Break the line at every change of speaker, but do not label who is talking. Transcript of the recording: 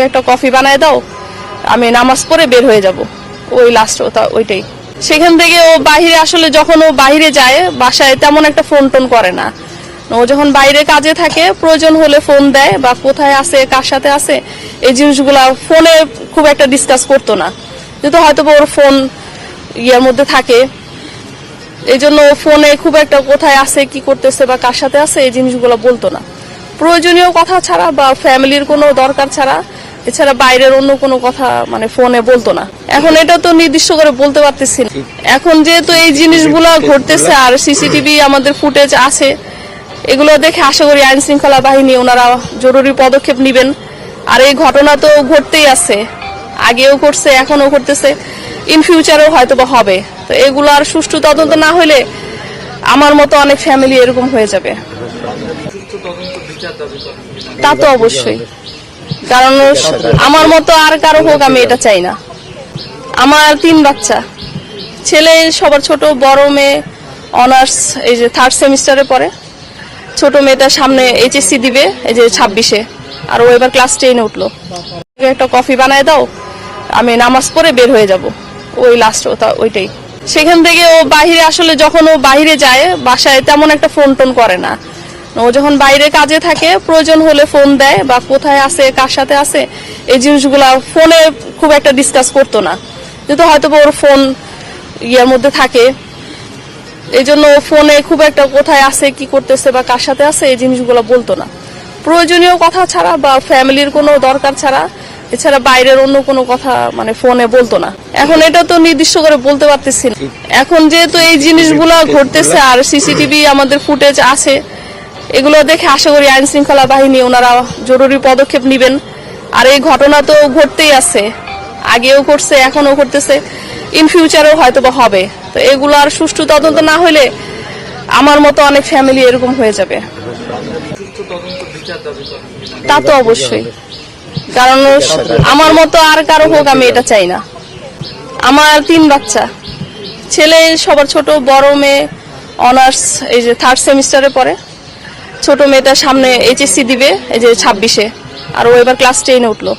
একটা কফি বানায় দাও, আমি নামাজ পড়ে বের হয়ে যাব, ওই লাস্ট ওইটাই। সেখান থেকে ও বাহিরে আসলে যখন ও বাহিরে যায় বাসায় তেমন একটা ফোন টোন করে না। ও যখন বাইরে কাজে থাকে প্রয়োজন হলে ফোন দেয়, বা কোথায় আছে কার সাথে আছে এই জিনিসগুলা ফোনে খুব একটা ডিসকাস করতো না, যেহেতু হয়তো ওর ফোন ইয়ার মধ্যে থাকে, এই জন্য ফোনে খুব একটা কোথায় আছে কি করতেছে বা কার সাথে আছে এই জিনিসগুলো বলতো না। প্রয়োজনীয় কথা ছাড়া বা ফ্যামিলির কোনো দরকার ছাড়া এছাড়া বাইরের অন্য কোনো কথা মানে ফোনে বলতো না। এখন এটা তো নির্দিষ্ট করে বলতে পারতেছি না। এখন যেহেতু এই জিনিসগুলো ঘটতেছে আর সিসিটিভি আমাদের ফুটেজ আছে, এগুলো দেখে আশা করি আইন শৃঙ্খলা বাহিনী ওনারা জরুরি পদক্ষেপ নেবেন। আর এই ঘটনা তো ঘটতেই আছে, আগেও ঘটছে, এখনো ঘটতেছে, ইন ফিউচারেও হয়তো বা হবে। তো এগুলো আর সুষ্ঠু তদন্ত না হলে আমার মতো অনেক ফ্যামিলি এরকম হয়ে যাবে। তা তো অবশ্যই, কারণ আমার মতো আর কারো হোক আমি এটা চাই না। আমার 3 বাচ্চা, ছেলে সবার ছোট, বড় মেয়ে অনার্স এই যে 3rd সেমিস্টারে পড়ে, ছোট মেয়েটা সামনে এইচএসসি দিবে এই যে 26-এ, আর ও এবার ক্লাস 10-এ উঠলো। একটা কফি বানায় দাও, আমি নামাজ পড়ে বের হয়ে যাব, ওই লাস্ট ওইটাই। সেখান থেকে ও বাহিরে আসলে যখন ও বাহিরে যায় বাসায় তেমন একটা ফোন টোন করে না। ও যখন বাইরে কাজে থাকে প্রয়োজন হলে ফোন দেয়, বা কোথায় আছে কার সাথে আছে এই জিনিসগুলা ফোনে খুব একটা ডিসকাস করতো না, যেহেতু হয়তো ওর ফোন ইয়ার মধ্যে থাকে, এই জন্য ফোনে খুব একটা কোথায় আছে কি করতেছে বা কার সাথে আছে এই জিনিসগুলো বলতো না। প্রয়োজনীয় কথা ছাড়া বা ফ্যামিলির কোনো দরকার ছাড়া এছাড়া বাইরের অন্য কোনো কথা মানে ফোনে বলতো না। এখন এটা তো নির্দিষ্ট করে বলতে পারতেছি না। এখন যেহেতু এই জিনিসগুলো ঘটতেছে আর সিসিটিভি আমাদের ফুটেজ আছে, এগুলো দেখে আশা করি আইন শৃঙ্খলা বাহিনী ওনারা জরুরি পদক্ষেপ নেবেন। আর এই ঘটনা তো ঘটতেই আছে, আগেও ঘটছে, এখনো ঘটতেছে, ইন ফিউচারেও হয়তো বা হবে। তো এগুলো আর সুষ্ঠু তদন্ত না হলে আমার মতো অনেক ফ্যামিলি এরকম হয়ে যাবে। তা তো অবশ্যই, কারণ আমার মতো আর কারো হোক আমি এটা চাই না। আমার 3 বাচ্চা, ছেলে সবার ছোট, বড় মেয়ে অনার্স এই যে 3rd সেমিস্টারে পড়ে, ছোট মেয়েটা সামনে এইচএসসি দিবে এই যে 26-এ, আর ও এবার ক্লাস 10-এ উঠলো।